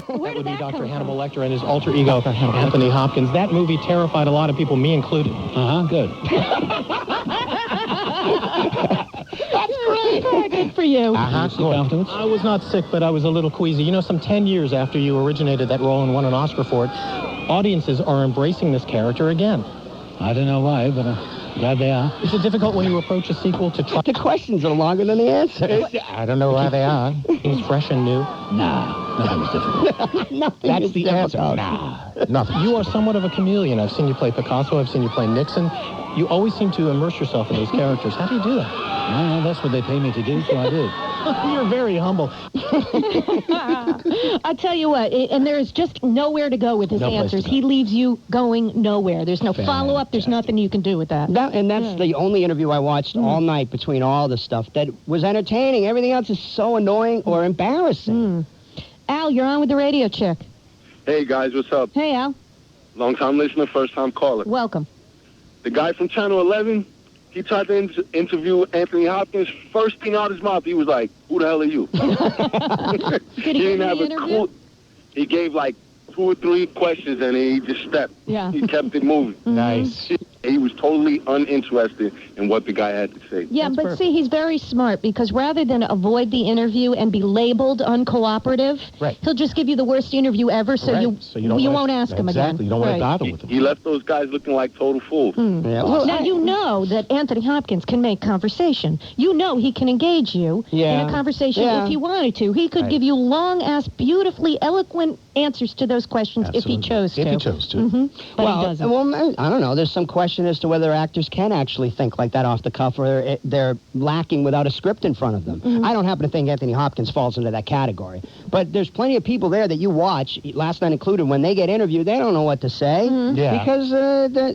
That would be Dr. Hannibal Lecter and his alter ego, Anthony Hopkins. That movie terrified a lot of people, me included. Good. That's great. Good for you. Afterwards? I was not sick, but I was a little queasy. You know, some 10 years after you originated that role and won an Oscar for it, audiences are embracing this character again. I don't know why, but glad they are. Is it difficult when you approach a sequel to try? The questions are longer than the answers. I don't know why they are. It's fresh and new. Nah, nothing was difficult. That's the answer. Nah, nothing. You are somewhat of a chameleon. I've seen you play Picasso. I've seen you play Nixon. You always seem to immerse yourself in those characters. How do you do that? Well, that's what they pay me to do, so I do. You're very humble. I tell you what, and there is just nowhere to go with his answers. He leaves you going nowhere. There's no follow-up. There's nothing you can do with that. That's the only interview I watched all night between all the stuff that was entertaining. Everything else is so annoying or embarrassing. Al, you're on with the radio chick. Hey, guys, what's up? Hey, Al. Long-time listener, first-time caller. Welcome. The guy from Channel 11, he tried to interview Anthony Hopkins. First thing out of his mouth, he was like, "Who the hell are you?" Did he didn't have a clue. He gave like 2 or 3 questions, and he just stepped. Yeah. He kept it moving. Nice. He was totally uninterested in what the guy had to say. Yeah, That's but perfect. see, he's very smart because rather than avoid the interview and be labeled uncooperative, he'll just give you the worst interview ever, so you won't ask him again. Exactly. You don't want to battle with him. He left those guys looking like total fools. Yeah. Well, now, you know that Anthony Hopkins can make conversation. You know he can engage you in a conversation if he wanted to. He could give you long-ass, beautifully eloquent answers to those questions if he chose to. If he chose to. But he doesn't. Well, I don't know. There's some question as to whether actors can actually think like that off the cuff or they're lacking without a script in front of them. I don't happen to think Anthony Hopkins falls into that category. But there's plenty of people there that you watch, last night included, when they get interviewed, they don't know what to say because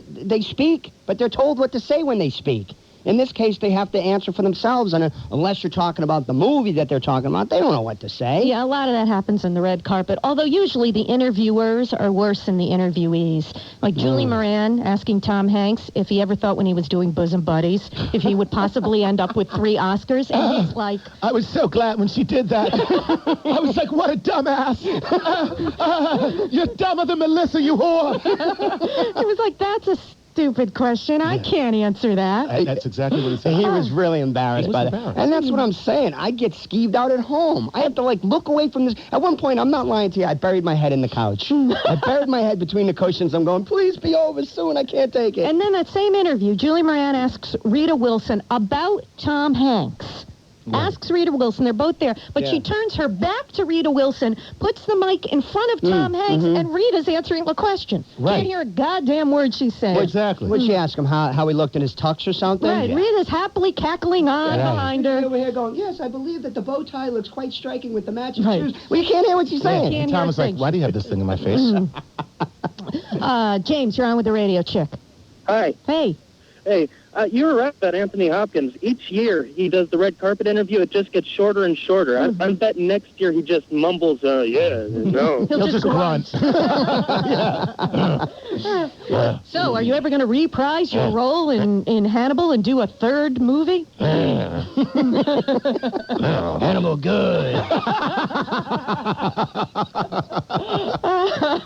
they speak, but they're told what to say when they speak. In this case, they have to answer for themselves, and unless you're talking about the movie that they're talking about, they don't know what to say. Yeah, a lot of that happens in the red carpet, although usually the interviewers are worse than the interviewees. Like Julie Moran asking Tom Hanks if he ever thought when he was doing Bosom Buddies if he would possibly end up with 3 Oscars, and he's like... I was so glad when she did that. I was like, what a dumbass. You're dumber than Melissa, you whore. It was like, that's a stupid question. I can't answer that. That's exactly what he said. He was really embarrassed by that. And that's what I'm saying. I get skeeved out at home. I have to, look away from this. At one point, I'm not lying to you, I buried my head in the couch. I buried my head between the cushions. I'm going, please be over soon. I can't take it. And then that same interview, Julie Moran asks Rita Wilson about Tom Hanks. Asks Rita Wilson. They're both there. But she turns her back to Rita Wilson, puts the mic in front of Tom Hanks, and Rita's answering the question. Can't hear a goddamn word she's saying. Well, exactly. Would she ask him how he looked in his tux or something? Right. Rita's happily cackling on behind her. Over here going, yes, I believe that the bow tie looks quite striking with the matching shoes. Well, you can't hear what she's saying. And Tom was like, why do you have this thing in my face? James, you're on with the radio chick. Hi. Hey. Hey, you were right about Anthony Hopkins. Each year he does the red carpet interview, it just gets shorter and shorter. I'm betting next year he just mumbles, no. He'll just grunt. So, are you ever going to reprise your role in Hannibal and do a 3rd movie? Hannibal good.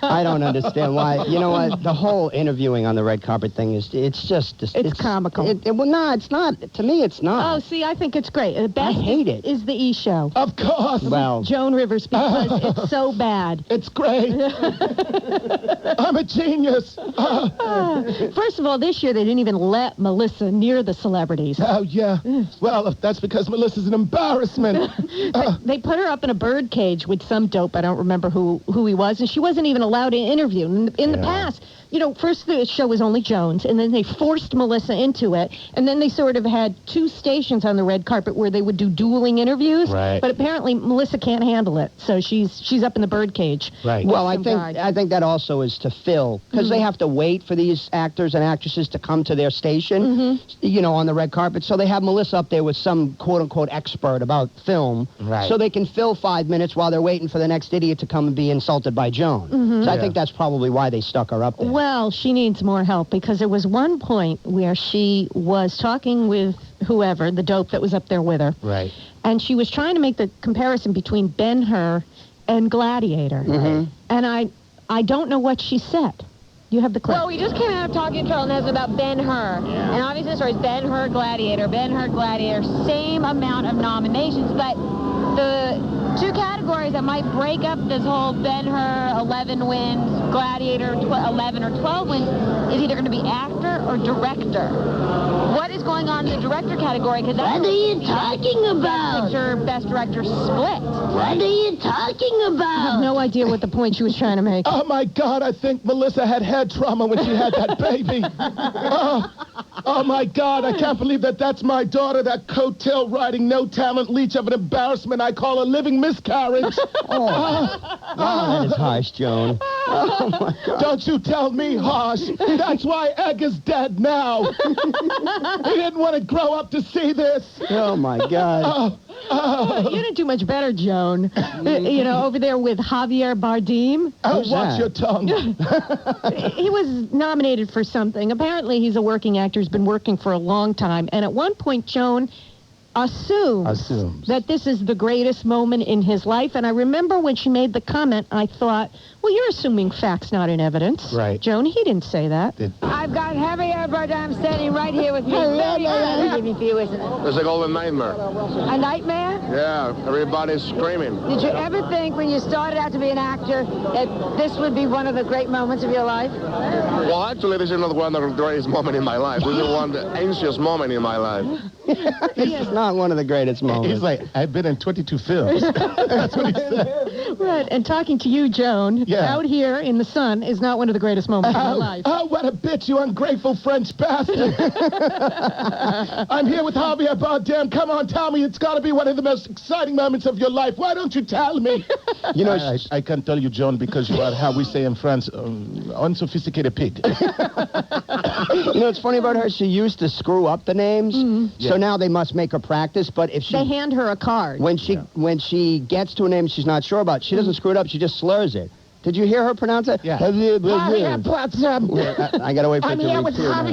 I don't understand why. You know what? The whole interviewing on the red carpet thing it's just... It's comical. Well, no, it's not. To me, it's not. Oh, see, I think it's great. The best I hate it. Is the E! Show. Of course. Well, Joan Rivers, because it's so bad. It's great. I'm a genius. First of all, this year they didn't even let Melissa near the celebrities. Oh, yeah. Well, that's because Melissa's an embarrassment. They put her up in a bird cage with some dope. I don't remember who he was, and she wasn't even allowed to interview. In the past, first the show was only Joan's, and then they forced Melissa into it, and then they sort of had 2 stations on the red carpet where they would do dueling interviews. Right. But apparently Melissa can't handle it, so she's up in the bird cage. Right. Well, I think that also is to fill, because they have to wait for these actors and actresses to come to their station, on the red carpet. So they have Melissa up there with some quote-unquote expert about film, so they can fill 5 minutes while they're waiting for the next idiot to come and be insulted by Joan. So I think that's probably why they stuck her up there. Well, she needs more help, because there was one point where she was talking with whoever, the dope that was up there with her. Right. And she was trying to make the comparison between Ben-Hur and Gladiator. And I don't know what she said. You have the clip. Well, we just came out of Talking Charlton Heston about Ben-Hur. And obviously the story is Ben-Hur, Gladiator, same amount of nominations, but the two categories that might break up this whole Ben-Hur 11 wins, Gladiator 11 or 12 wins is either going to be actor or director. What is going on in the director category? Because What are you talking about? Best director split. What are you talking about? I have no idea what the point she was trying to make. Oh, my God, I think Melissa had head trauma when she had that baby. Oh, my God, I can't believe that's my daughter, that coattail riding, no talent leech of an embarrassment I call a living miscarriage. That is harsh, Joan. Oh, my God. Don't you tell me harsh. That's why Egg is dead now. He didn't want to grow up to see this. Oh, my God. You didn't do much better, Joan. Over there with Javier Bardem. Watch your tongue. He was nominated for something. Apparently, he's a working actor. He's been working for a long time. And at one point, Joan assumes that this is the greatest moment in his life. And I remember when she made the comment, I thought, well, you're assuming facts, not in evidence. Right. Joan, he didn't say that. I've got Javier Bardem standing right here with me. Very happy for you, isn't it? It's a golden nightmare. A nightmare? Yeah, everybody's screaming. Did you ever think when you started out to be an actor that this would be one of the great moments of your life? Well, actually, this is not one of the greatest moments in my life. This is the anxious moment in my life. This is not one of the greatest moments. He's like, I've been in 22 films. That's what he said. Right, and talking to you, Joan, out here in the sun is not one of the greatest moments of my life. Oh, what a bitch, you ungrateful French bastard. I'm here with Javier Bardem. Come on, tell me. It's got to be one of the most exciting moments of your life. Why don't you tell me? You know, I can't tell you, Joan, because you are, how we say in France, unsophisticated pig. You know, what's funny about her? She used to screw up the names, so now they must make her practice. But if she... They hand her a card. When she gets to a name she's not sure about, she doesn't screw it up, she just slurs it. Did you hear her pronounce it? Yeah. Javier Bardem. I got to wait for it to read through now.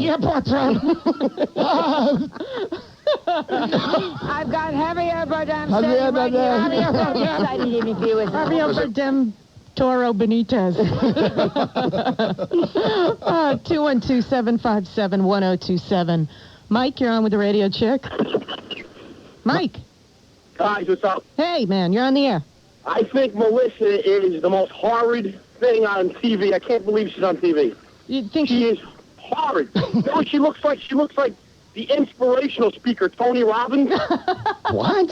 I've got Javier Bardem Javier standing right here. Bardem. Javier Bardem. Toro Benitez. 212-757-1027. Mike, you're on with the radio chick. Mike. Guys, what's up? Hey, man, you're on the air. I think Melissa is the most horrid thing on TV. I can't believe she's on TV. You think She is horrid. You know what she looks like? She looks like the inspirational speaker, Tony Robbins. What?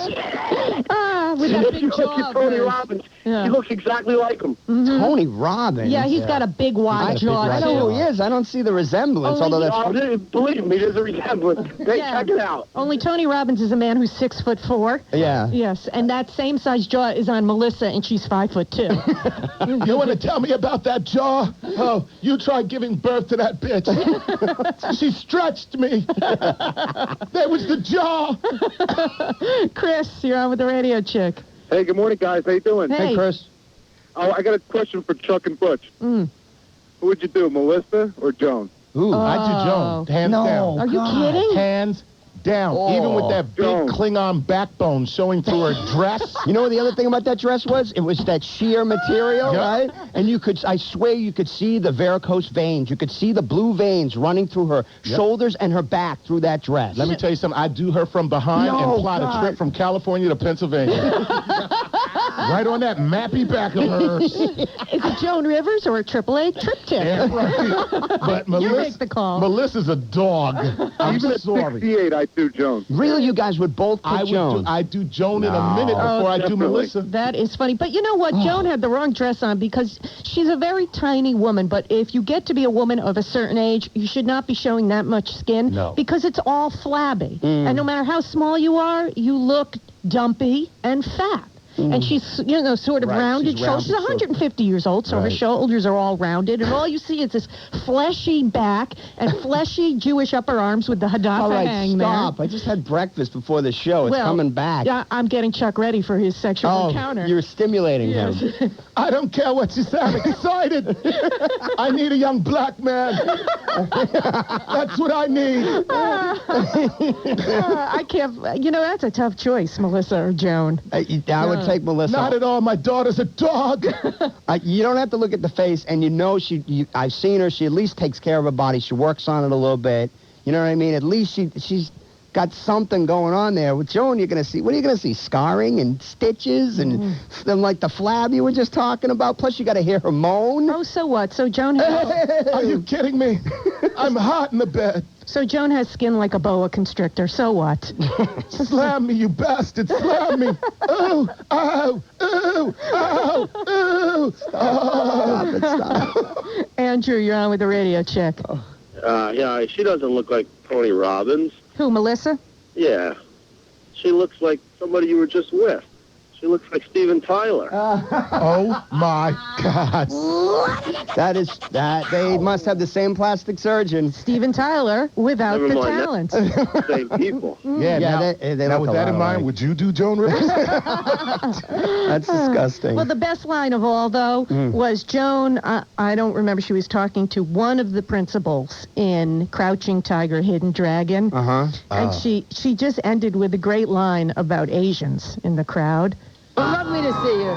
With that If big you look jaw at of Tony hers. Robbins, Yeah. he looks exactly like him. Tony Robbins? Yeah, he's got a big wide jaw. I know who he is. I don't see the resemblance, although that's... Believe me, there's a resemblance. Check it out. Only Tony Robbins is a man who's 6'4". Yeah. Yes, and that same size jaw is on Melissa, and she's 5'2". You want to tell me about that jaw? Oh, you tried giving birth to that bitch. She stretched me. That was the jaw. Chris, you're on with the radio chick. Hey, good morning, guys. How you doing? Hey. Hey, Chris. Oh, I got a question for Chuck and Butch. Who would you do, Melissa or Joan? Ooh, I do Joan. Hands down. Are you kidding? Hands down. Even with that big Joan. Klingon backbone showing through her dress. You know what the other thing about that dress was? It was that sheer material, right? And I swear you could see the varicose veins. You could see the blue veins running through her shoulders and her back through that dress. Let me tell you something. I do her from behind and plot a trip from California to Pennsylvania. Right on that mappy back of hers. Is it Joan Rivers or a AAA trip tip? Yeah, right. But You make the call. Melissa's a dog. I'm Even at sorry. 68, I do Joan. Really, you guys would both pick Joan? I do Joan in a minute before I do definitely. Melissa. That is funny. But you know what? Joan had the wrong dress on because she's a very tiny woman. But if you get to be a woman of a certain age, you should not be showing that much skin because it's all flabby. And no matter how small you are, you look dumpy and fat. And she's, sort of rounded shoulders. She's 150 years old, so her shoulders are all rounded. And all you see is this fleshy back and fleshy Jewish upper arms with the Hadassah All right, hang stop. there. I just had breakfast before the show. It's coming back. Yeah, I'm getting Chuck ready for his sexual encounter. You're stimulating him. I don't care what you say. I'm excited. I need a young black man. That's what I need. I can't. That's a tough choice, Melissa or Joan. I would take Melissa. Not at all. My daughter's a dog. You don't have to look at the face, and you know I've seen her. She at least takes care of her body. She works on it a little bit. You know what I mean? At least she's got something going on there. With Joan, you're going to see, what are you going to see? Scarring and stitches and like the flab you were just talking about. Plus, you got to hear her moan. Oh, so what? So Joan Are you kidding me? I'm hot in the bed. So Joan has skin like a boa constrictor. So what? Slam me, you bastard. Slam me. Ooh, ow, ooh, ow, ooh. Oh. Stop. Andrew, you're on with the radio chick. Yeah, she doesn't look like Tony Robbins. Who, Melissa? Yeah. She looks like somebody you were just with. She looks like Steven Tyler. Oh, my God. They must have the same plastic surgeon. Steven Tyler without Never the mind, talent. Same people. Yeah, now, they now look with a that lot in mind, alike. would you do Joan Rivers? That's disgusting. Well, the best line of all, though, was Joan, I don't remember, she was talking to one of the principals in Crouching Tiger, Hidden Dragon. And she just ended with a great line about Asians in the crowd. Lovely to see you.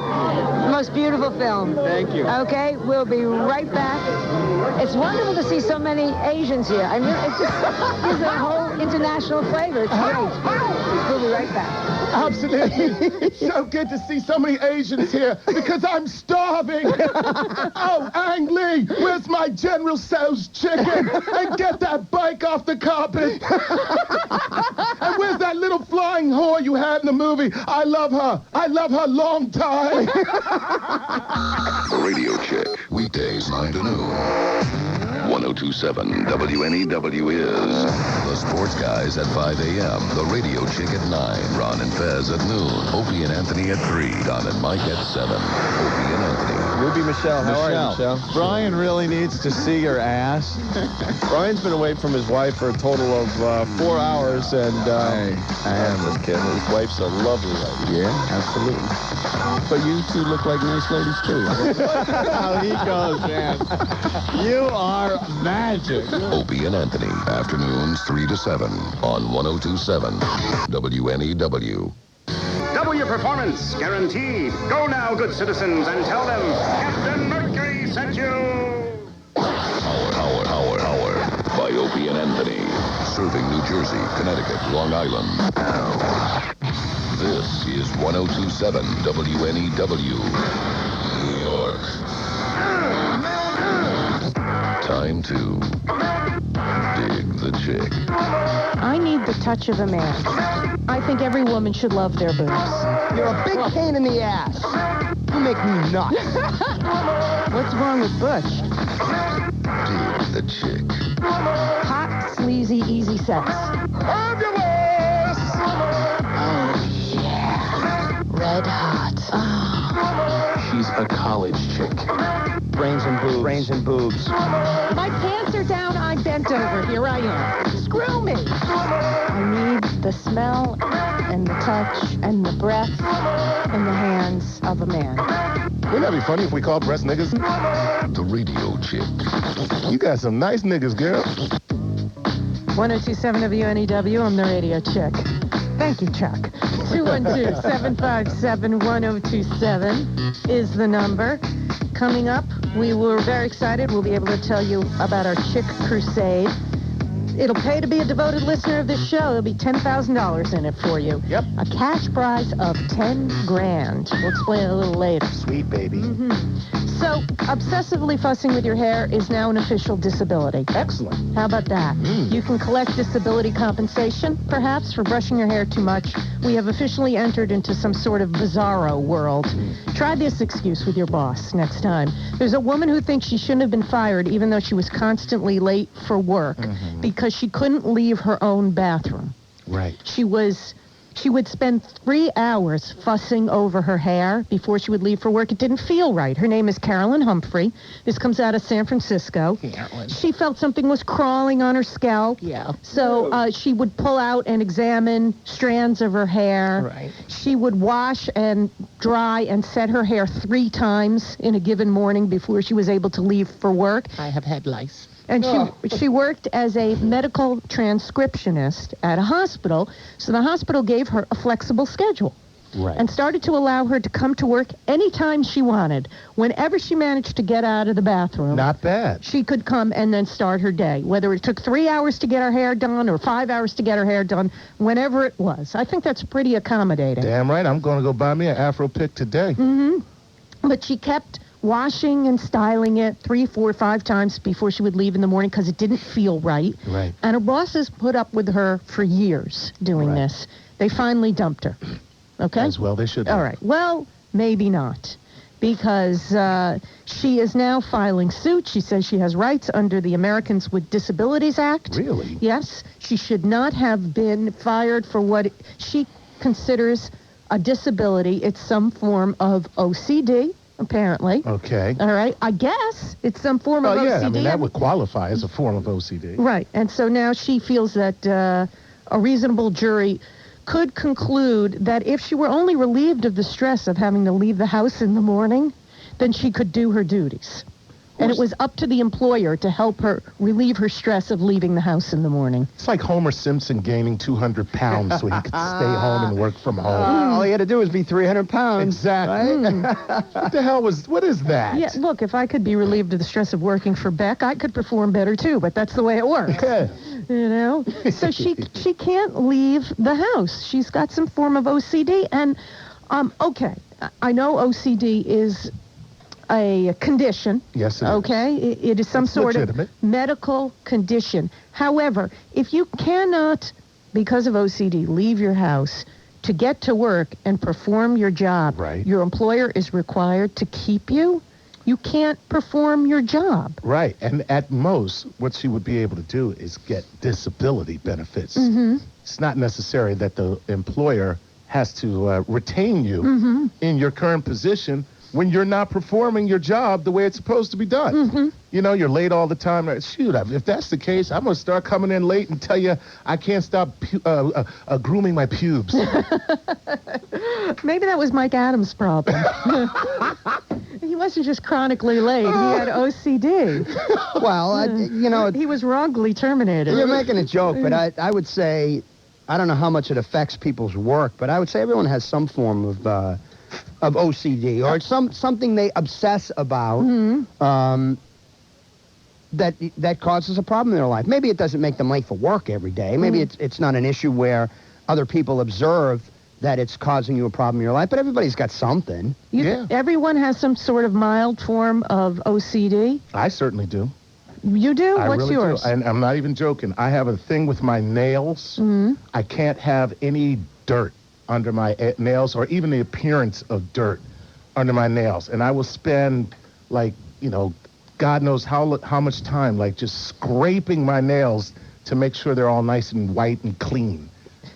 Most beautiful film. Thank you. Okay, we'll be right back. It's wonderful to see so many Asians here. I mean, it just gives a whole international flavor. It's great. We'll be right back. Absolutely. It's so good to see so many Asians here because I'm starving. Oh, Ang Lee, where's my General Tso's chicken? And get that bike off the carpet. And where's that little flying whore you had in the movie? I love her. I love her long time. The Radio Chick, weekdays 9 to noon. 102.7 WNEW is the Sports Guys at 5 a.m. The Radio Chick at 9. Ron and Fez at noon. Opie and Anthony at 3. Don and Mike at 7. Opie and Anthony. Ruby Michelle, how are you, Michelle? Brian really needs to see your ass. Brian's been away from his wife for a total of 4 hours, and I am just kidding. His wife's a lovely lady. Yeah, absolutely. But you two look like nice ladies, too. How he goes, man. You are magic. Opie and Anthony, afternoons 3 to 7 on 102.7 WNEW. Double your performance, guaranteed. Go now, good citizens, and tell them Captain Mercury sent you. Hour by Opie and Anthony. Serving New Jersey, Connecticut, Long Island. This is 102.7 WNEW, New York. Time to dig the chick. I need the touch of a man. I think every woman should love their boobs. You're a big pain in the ass. You make me nuts. What's wrong with Butch? Dig the chick. Hot, sleazy, easy sex. Fabulous! Oh, yeah. Red hot. Oh. She's a college chick. Brains and boobs. Brains and boobs. My pants are down, I'm bent over. Here I am. Screw me. I need the smell and the touch and the breath and the hands of a man. Wouldn't that be funny if we called breast niggas? The Radio Chick. You got some nice niggas, girl. 1027 WNEW, I'm the radio chick. Thank you, Chuck. 212-757-1027 is the number. Coming up, we were very excited. We'll be able to tell you about our Chick Crusade. It'll pay to be a devoted listener of this show. There'll be $10,000 in it for you. Yep. A cash prize of $10,000. We'll explain it a little later. Sweet baby. So, obsessively fussing with your hair is now an official disability. Excellent. How about that? You can collect disability compensation, perhaps, for brushing your hair too much. We have officially entered into some sort of bizarro world. Try this excuse with your boss next time. There's a woman who thinks she shouldn't have been fired even though she was constantly late for work because she couldn't leave her own bathroom. Right. She would spend 3 hours fussing over her hair before she would leave for work. It didn't feel right. Her name is Carolyn Humphrey. This comes out of San Francisco. Carolyn. She felt something was crawling on her scalp. Yeah. So she would pull out and examine strands of her hair. Right. She would wash and dry and set her hair 3 times in a given morning before she was able to leave for work. I have had lice. And she worked as a medical transcriptionist at a hospital, so the hospital gave her a flexible schedule. and started to allow her to come to work anytime she wanted. Whenever she managed to get out of the bathroom. Not bad. She could come and then start her day. Whether it took 3 hours to get her hair done or 5 hours to get her hair done, whenever it was. I think that's pretty accommodating. Damn right. I'm going to go buy me an Afro pick today. But she kept washing and styling it 3, 4, 5 times before she would leave in the morning because it didn't feel right. Right. And her bosses put up with her for years doing this. They finally dumped her. Okay? As well they should. All right. Well, maybe not. Because she is now filing suit. She says she has rights under the Americans with Disabilities Act. Really? Yes. She should not have been fired for what she considers a disability. It's some form of OCD. Apparently. Okay. All right. I guess it's some form of OCD. I mean, that would qualify as a form of OCD. Right. And so now she feels that a reasonable jury could conclude that if she were only relieved of the stress of having to leave the house in the morning, then she could do her duties. And it was up to the employer to help her relieve her stress of leaving the house in the morning. It's like Homer Simpson gaining 200 pounds so he could stay home and work from home. All he had to do was be 300 pounds. Exactly. What is that? Yeah, look, if I could be relieved of the stress of working for Beck, I could perform better too, but that's the way it works. You know? So she can't leave the house. She's got some form of OCD. And, okay, I know OCD is a condition. Yes, it is. Okay? It is some sort of medical condition. However, if you cannot, because of OCD, leave your house to get to work and perform your job, your employer is required to keep you. You can't perform your job. Right. And at most, what she would be able to do is get disability benefits. It's not necessary that the employer has to retain you in your current position when you're not performing your job the way it's supposed to be done. You know, you're late all the time. Shoot, if that's the case, I'm going to start coming in late and tell you I can't stop grooming my pubes. Maybe that was Mike Adams' problem. He wasn't just chronically late. He had OCD. Well, he was wrongly terminated. You're making a joke, but I would say, I don't know how much it affects people's work, but I would say everyone has some form of OCD or something they obsess about that causes a problem in their life. Maybe it doesn't make them late for work every day. Maybe it's not an issue where other people observe that it's causing you a problem in your life, but everybody's got something. Everyone has some sort of mild form of OCD. I certainly do. You do? What's really yours? Do. And I'm not even joking. I have a thing with my nails. I can't have any dirt under my nails or even the appearance of dirt under my nails. And I will spend, God knows how much time, just scraping my nails to make sure they're all nice and white and clean.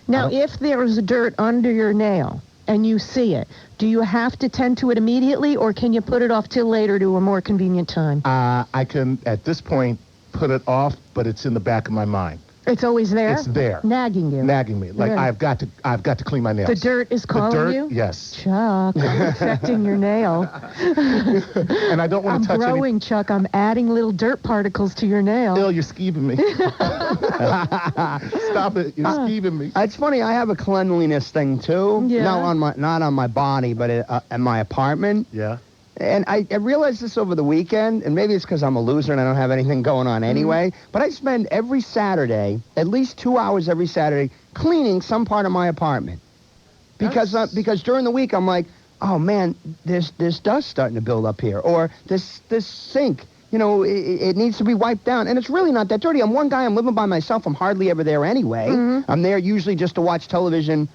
Now, if there is dirt under your nail and you see it, do you have to tend to it immediately, or can you put it off till later to a more convenient time? I can, at this point, put it off, but it's in the back of my mind. It's always there? It's there. Nagging you. Nagging me. I've got to clean my nails. The dirt is calling you? Yes. Chuck, I'm infecting your nail. And I don't want to touch I'm growing, Chuck. I'm adding little dirt particles to your nail. Bill, you're skeeving me. Stop it. You're skeeving me. It's funny. I have a cleanliness thing, too. Yeah. Not on my body, but in my apartment. Yeah. And I realized this over the weekend, and maybe it's because I'm a loser and I don't have anything going on anyway, but I spend every Saturday, at least 2 hours every Saturday, cleaning some part of my apartment. Because during the week, I'm like, oh, man, there's dust starting to build up here. Or this sink, it needs to be wiped down. And it's really not that dirty. I'm one guy. I'm living by myself. I'm hardly ever there anyway. I'm there usually just to watch television,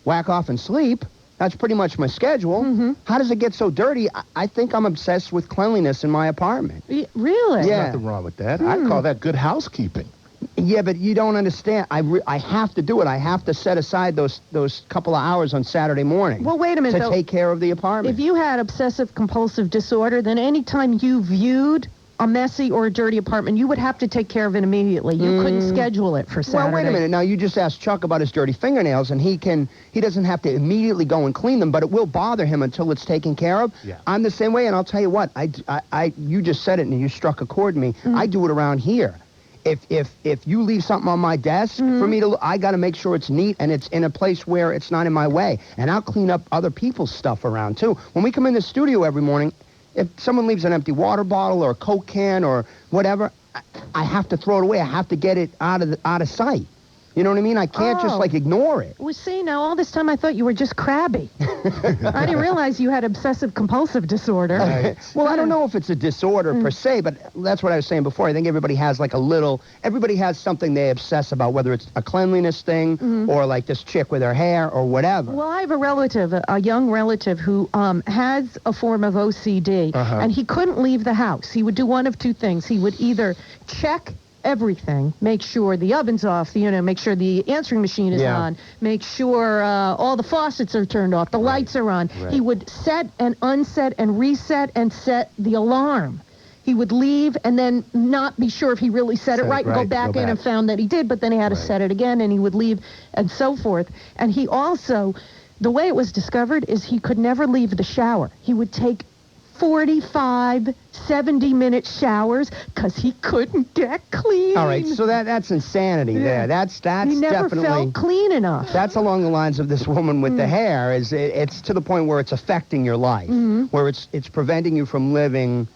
whack off, and sleep. That's pretty much my schedule. How does it get so dirty? I think I'm obsessed with cleanliness in my apartment. Really? There's nothing wrong with that. I call that good housekeeping. Yeah, but you don't understand. I have to do it. I have to set aside those couple of hours on Saturday morning. Well, wait a minute, to take care of the apartment. If you had obsessive-compulsive disorder, then anytime you viewed a messy or a dirty apartment, you would have to take care of it immediately. You couldn't schedule it for Saturday. Well, wait a minute. Now, you just asked Chuck about his dirty fingernails, and he doesn't have to immediately go and clean them, but it will bother him until it's taken care of. Yeah. I'm the same way, and I'll tell you what, you just said it, and you struck a chord in me. I do it around here. if you leave something on my desk for me to, I got to make sure it's neat and it's in a place where it's not in my way. And I'll clean up other people's stuff around too. When we come in the studio every morning, if someone leaves an empty water bottle or a Coke can or whatever, I have to throw it away. I have to get it out of sight. You know what I mean? I can't just, like, ignore it. Well, see, now, all this time I thought you were just crabby. I didn't realize you had obsessive-compulsive disorder. Right. Well, I don't know if it's a disorder per se, but that's what I was saying before. I think everybody has, like, everybody has something they obsess about, whether it's a cleanliness thing or, like, this chick with her hair or whatever. Well, I have a relative, a young relative, who has a form of OCD, and he couldn't leave the house. He would do one of two things. He would either check everything, make sure the oven's off, make sure the answering machine is on, make sure all the faucets are turned off, the lights are on. He would set and unset and reset and set the alarm. He would leave and then not be sure if he really set it right and go back in and found that he did, but then he had to set it again and he would leave and so forth. And he also, the way it was discovered is he could never leave the shower. He would take 45, 70-minute showers because he couldn't get clean. All right, so that's insanity there. That's he never definitely felt clean enough. That's along the lines of this woman with the hair. It's to the point where it's affecting your life, where it's preventing you from living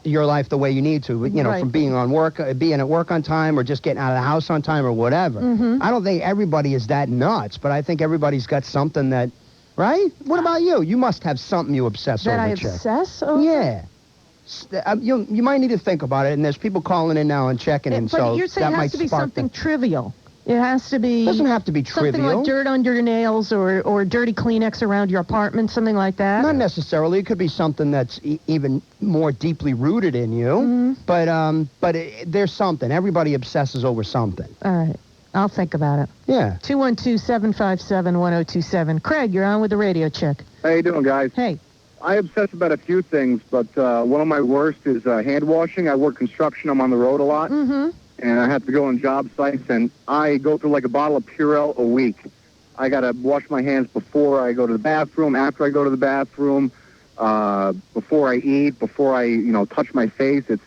your life the way you need to. From being at work on time, or just getting out of the house on time, or whatever. I don't think everybody is that nuts, but I think everybody's got something that. Right? What about you? You must have something you obsess over, That I obsess over? Yeah. You might need to think about it, and there's people calling in now and checking in, but you're saying it has to be something trivial. It has to be... It doesn't have to be trivial. Something like dirt under your nails or dirty Kleenex around your apartment, something like that? Not necessarily. It could be something that's even more deeply rooted in you. But there's something. Everybody obsesses over something. All right. I'll think about it. Yeah. 212-757-1027. Craig, you're on with the radio chick. How you doing, guys? Hey. I obsess about a few things, but one of my worst is hand washing. I work construction. I'm on the road a lot. And I have to go on job sites, and I go through like a bottle of Purell a week. I got to wash my hands before I go to the bathroom, after I go to the bathroom, before I eat, before I, touch my face. It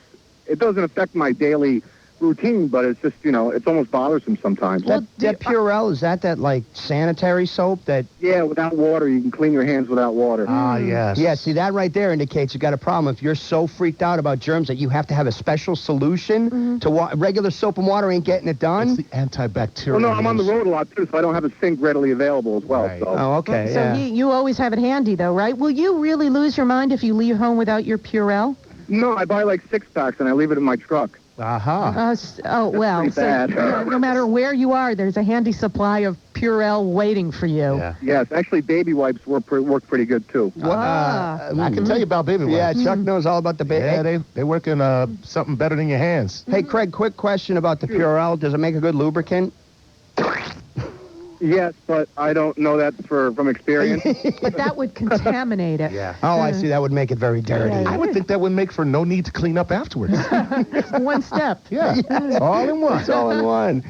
doesn't affect my daily routine, but it's just, it's almost bothersome sometimes. That Purell, is that like sanitary soap that... Yeah, without water. You can clean your hands without water. Ah, yes. Yeah, see, that right there indicates you got a problem. If you're so freaked out about germs that you have to have a special solution to regular soap and water ain't getting it done. It's the antibacterial. Well, no, I'm on the road a lot, too, so I don't have a sink readily available as well. Right. So. Oh, okay, So you always have it handy, though, right? Will you really lose your mind if you leave home without your Purell? No, I buy like 6-packs, and I leave it in my truck. Well, so no matter where you are, there's a handy supply of Purell waiting for you. Yeah. Yes, actually, baby wipes work pretty good, too. I can tell you about baby wipes. Yeah, Chuck knows all about the baby. Yeah, they work in something better than your hands. Hey, Craig, quick question about the Purell. Does it make a good lubricant? Yes, but I don't know that from experience. But that would contaminate it. Yeah. Oh, I see. That would make it very dirty. I would think that would make for no need to clean up afterwards. One step. Yeah. All in one. It's all in one.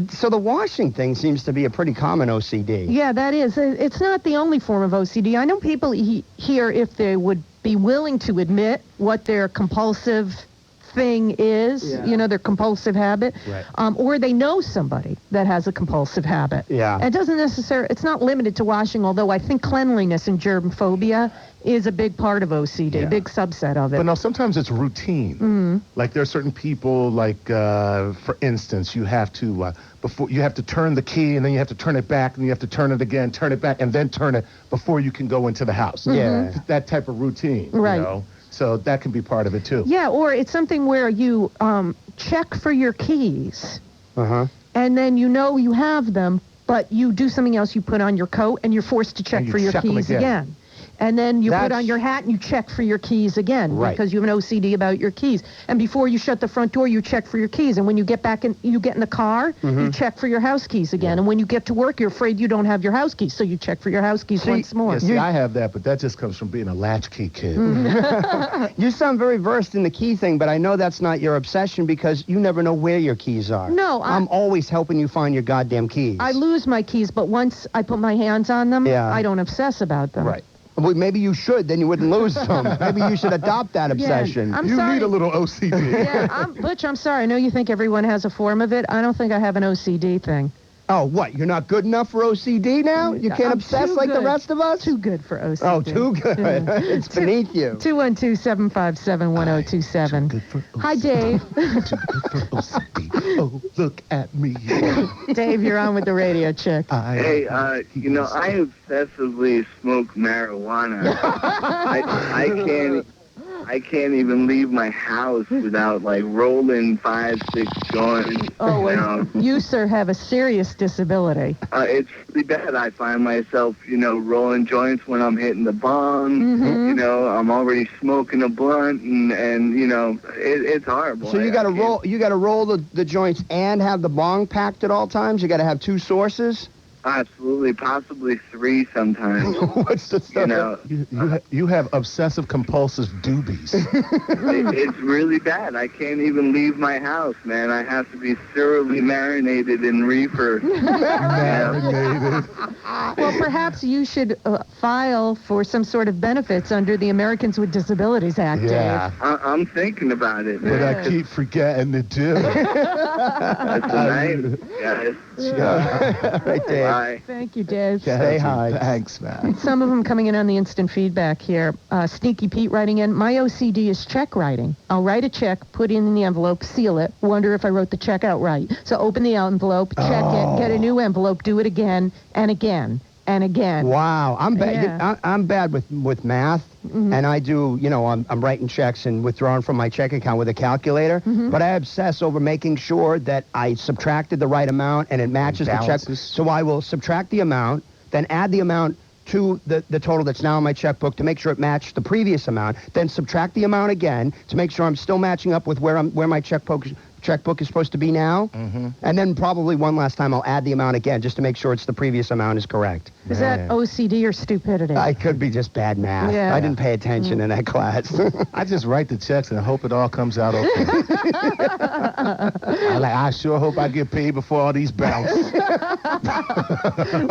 So the washing thing seems to be a pretty common OCD. Yeah, that is. It's not the only form of OCD. I know people here, if they would be willing to admit what their compulsive thing is, their compulsive habit, or they know somebody that has a compulsive habit. Yeah. And it doesn't necessarily, it's not limited to washing, although I think cleanliness and germ phobia is a big part of OCD, big subset of it. But no, sometimes it's routine. Like there are certain people, like for instance, you have to turn the key, and then you have to turn it back, and you have to turn it again, turn it back, and then turn it before you can go into the house. Yeah. That type of routine. Right. So that can be part of it, too. Yeah, or it's something where you check for your keys, and then you have them, but you do something else. You put on your coat, and you're forced to check for your keys again. And then you put on your hat and you check for your keys again because you have an OCD about your keys. And before you shut the front door, you check for your keys. And when you get back in, you get in the car, you check for your house keys again. And when you get to work, you're afraid you don't have your house keys, so you check for your house keys once more. Yeah, see, I have that, but that just comes from being a latchkey kid. You sound very versed in the key thing, but I know that's not your obsession because you never know where your keys are. No, I'm always helping you find your goddamn keys. I lose my keys, but once I put my hands on them, I don't obsess about them. Right. Well, maybe you should, then you wouldn't lose them. Maybe you should adopt that obsession. I'm sorry. need a little OCD. Yeah, Butch, I'm sorry. I know you think everyone has a form of it. I don't think I have an OCD thing. Oh, what? You're not good enough for OCD now? You can't obsess like the rest of us? Too good for OCD. Oh, too good. Yeah. It's beneath you. 212-757-1027. Hi, Dave. Too good for OCD. Oh, look at me. Dave, you're on with the radio chick. Hey, I obsessively smoke marijuana. I can't even leave my house without, like, rolling 5-6 joints. Oh, well, you, sir, have a serious disability. It's really bad. I find myself, rolling joints when I'm hitting the bong. Mm-hmm. I'm already smoking a blunt, and it's horrible. So you got to roll. You got to roll the joints and have the bong packed at all times. You got to have two sources. Absolutely, possibly 3 sometimes. What's the stuff? You have obsessive compulsive doobies. It's really bad. I can't even leave my house, man. I have to be thoroughly marinated in reefer. Marinated. Well, perhaps you should file for some sort of benefits under the Americans with Disabilities Act, Yeah. Dave. I'm thinking about it, But man. I keep forgetting to do. That's tonight, guys. Right there. Bye. Thank you, Dave. Say hi. Thanks, man. Some of them coming in on the instant feedback here. Sneaky Pete writing in, my OCD is check writing. I'll write a check, put it in the envelope, seal it, wonder if I wrote the check out right. So open the envelope, check it, get a new envelope, do it again and again and again. Wow, I'm bad. Yeah. I'm bad with math, and I do. I'm writing checks and withdrawing from my check account with a calculator. But I obsess over making sure that I subtracted the right amount and it matches the check. So I will subtract the amount, then add the amount to the total that's now in my checkbook to make sure it matched the previous amount. Then subtract the amount again to make sure I'm still matching up with where my checkbook is supposed to be now. And then probably one last time I'll add the amount again just to make sure it's the previous amount is correct. Is that OCD or stupidity? I could be just bad math. Yeah. I didn't pay attention in that class. I just write the checks and hope it all comes out okay. I sure hope I get paid before all these bounce.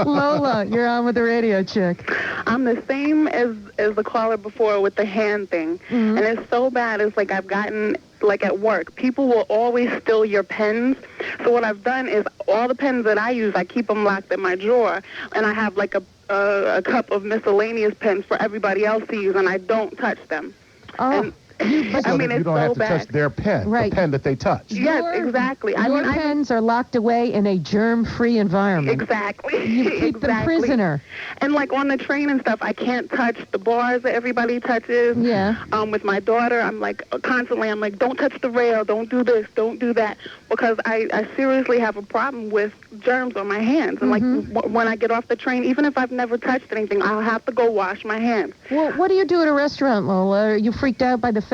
Lola, you're on with the radio chick. I'm the same as the caller before with the hand thing. And it's so bad. It's like I've gotten, like at work, people will always steal your pens. So what I've done is all the pens that I use, I keep them locked in my drawer. And I have like a cup of miscellaneous pens for everybody else to use, and I don't touch them. Oh. You don't it's have so to bad. touch their pen, Right. the pen that they touch. Yes, exactly. Your pens are locked away in a germ-free environment. Exactly. You keep them prisoner. And like on the train and stuff, I can't touch the bars that everybody touches. Yeah. With my daughter, I'm like constantly, don't touch the rail, don't do this, don't do that, because I seriously have a problem with germs on my hands. And like when I get off the train, even if I've never touched anything, I'll have to go wash my hands. Well, what do you do at a restaurant, Lola? Are you freaked out by the